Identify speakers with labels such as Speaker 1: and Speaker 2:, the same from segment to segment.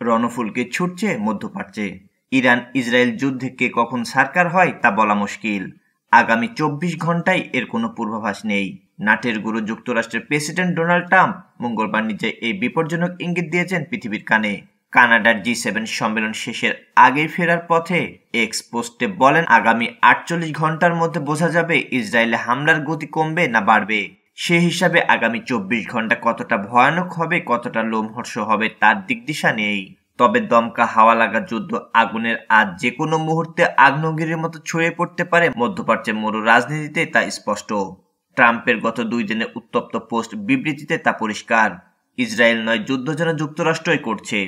Speaker 1: রণফুলকে ছুটছে মধ্যপ্রাচ্যে। Iran Israel যুদ্ধে কে কখন সরকার হয় তা বলা মুশকিল। আগামী ২৪ ঘন্টায় এর কোনো পূর্বাভাস নেই। নাটের গুরু যুক্তরাষ্ট্রের প্রেসিডেন্ট ডোনাল্ড ট্রাম্প মঙ্গলবার নিজে এই বিপজ্জনক ইঙ্গিত দিয়েছেন পৃথিবীর কানে। কানাডার G7 সম্মেলন শেষের আগেই ফেরার পথে এক্স পোস্টে বলেন, আগামী ৪৮ ঘন্টার মধ্যে বোঝা যাবে ইসরায়েলে হামলার গতি কমবে না বাড়বে। সে হিসাবে আগামী ২৪ ঘন্টা কতটা ভয়ানক হবে, কতটা লোমহর্ষ হবে তার দিকদিশা নেই। তবে দমকা হাওয়া লাগা যুদ্ধ আগুনের আজ যে কোনো মুহূর্তে আগ্নেয়গিরির মতো ছড়িয়ে পড়তে পারে মধ্যপ্রাচ্যের মরু রাজনীতিতে, তা স্পষ্ট। ট্রাম্পের গত ২ দিনের উত্তপ্ত পোস্ট বিবৃতিতে তা পরিষ্কার। ইসরায়েল নয়, যুদ্ধ যেন যুক্তরাষ্ট্রই করছে।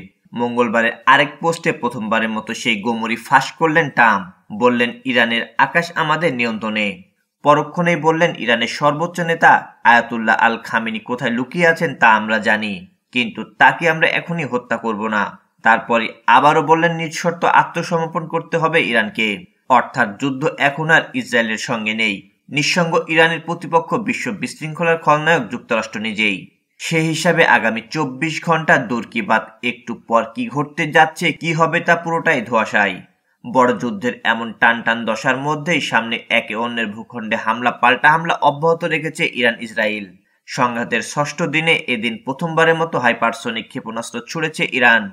Speaker 1: মঙ্গলবারের আরেক পোস্টে প্রথমবারের মতো সেই গোমরি ফাঁস করলেন ট্রাম্প। বললেন, ইরানের আকাশ আমাদের নিয়ন্ত্রণে। পরক্ষণেই বললেন, ইরানের সর্বোচ্চ নেতা আয়াতুল্লাহ আল খামেনি কোথায় লুকিয়ে আছেন তা আমরা জানি, কিন্তু তাকে আমরা এখনই হত্যা করব না। তারপরে আবারও বললেন, নিঃশর্ত আত্মসমর্পণ করতে হবে ইরানকে। অর্থাৎ যুদ্ধ এখন আর ইসরায়েলের সঙ্গে নেই। নিঃসঙ্গ ইরানের প্রতিপক্ষ বিশ্ব বিশৃঙ্খলার খলনায়ক যুক্তরাষ্ট্র নিজেই। সে হিসাবে আগামী ২৪ ঘন্টার দূর কি বাত, একটু পর কি ঘটতে যাচ্ছে, কি হবে তা পুরোটাই ধোঁয়াশায়। বড় যুদ্ধের এমন টান দশার মধ্যেই সামনে একে অন্যের ভূখণ্ডে হামলা পাল্টা হামলা অব্যাহত রেখেছে ইরান ইসরায়েল। সংঘাতের ৬ষ্ঠ দিনে এদিন প্রথমবারের মতো হাইপারসনিক ক্ষেপণাস্ত্র ছুড়েছে ইরান।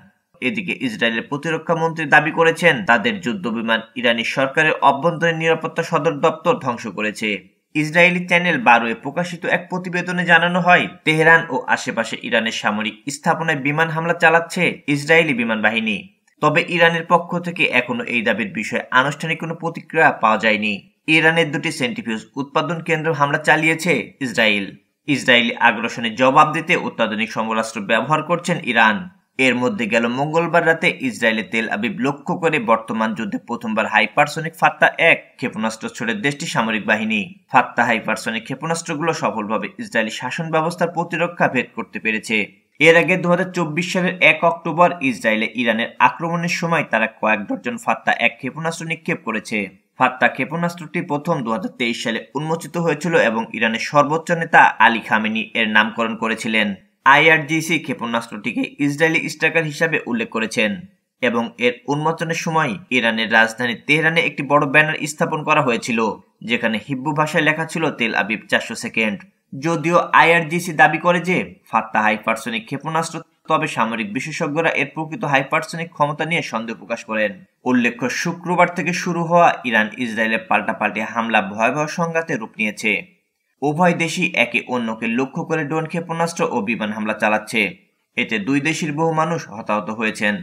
Speaker 1: এদিকে ইসরায়েলের প্রতিরক্ষা মন্ত্রী দাবি করেছেন, তাদের যুদ্ধবিমান ইরানি সরকারের অভ্যন্তরীণ নিরাপত্তা সদর দপ্তর ধ্বংস করেছে। ইসরায়েলি চ্যানেল ১২-এ প্রকাশিত এক প্রতিবেদনে জানানো হয়, তেহরান ও আশেপাশে ইরানের সামরিক স্থাপনায় বিমান হামলা চালাচ্ছে ইসরায়েলি বিমান বাহিনী। তবে ইরানের পক্ষ থেকে এখনো এই দাবির বিষয়ে আনুষ্ঠানিক কোনো প্রতিক্রিয়া পাওয়া যায়নি। ইরানের ২টি সেন্ট্রিফিউজ উৎপাদন কেন্দ্র হামলা চালিয়েছে ইসরায়েল। ইসরায়েলি আগ্রাসনের জবাব দিতে অত্যাধুনিক সমরাস্ত্র ব্যবহার করছেন ইরান। এর মধ্যে গেল মঙ্গলবার রাতে ইসরায়েলের তেল আবিব লক্ষ্য করে বর্তমান যুদ্ধে প্রথমবার হাইপারসনিক ফাত্তা-১ ক্ষেপণাস্ত্র ছোড়ে দেশটির সামরিক বাহিনী। ফাত্তা হাইপারসনিক ক্ষেপণাস্ত্রগুলো সফলভাবে ইসরায়েলি শাসন ব্যবস্থার প্রতিরক্ষা ভেদ করতে পেরেছে। এর আগে ২০২৪ সালের ১ অক্টোবর ইসরায়েলে ইরানের আক্রমণের সময় তারা কয়েক ডজন ফাত্তা-১ ক্ষেপণাস্ত্র নিক্ষেপ করেছে। ফাত্তা ক্ষেপণাস্ত্রটি প্রথম ২০২৩ সালে উন্মোচিত হয়েছিল এবং ইরানের সর্বোচ্চ নেতা আলী খামেনি এর নামকরণ করেছিলেন। IRGC ক্ষেপণাস্ত্রটিকে ইসরায়েলি স্ট্রাইকার হিসাবে উল্লেখ করেছেন এবং এর উন্মোচনের সময় ইরানের রাজধানী তেহরানে একটি বড় ব্যানার স্থাপন করা হয়েছিল, যেখানে হিব্রু ভাষায় লেখা ছিল তেল আবিব ৪০০ সেকেন্ড। যদিও IRGC দাবি করে যে ফাত্তা হাইপারসনিক ক্ষেপণাস্ত্র, তবে সামরিক বিশেষজ্ঞরা এর প্রকৃত হাইপারসনিক ক্ষমতা নিয়ে সন্দেহ প্রকাশ করেন। উল্লেখ্য, শুক্রবার থেকে শুরু হওয়া ইরান ইসরায়েলের পাল্টাপাল্টি হামলা ভয়াবহ সংঘাতে রূপ নিয়েছে। উভয় দেশই একে অন্যকে লক্ষ্য করে ড্রোন ক্ষেপণাস্ত্র ও বিমান হামলা চালাচ্ছে। এতে দুই দেশের বহু মানুষ হতাহত হয়েছেন।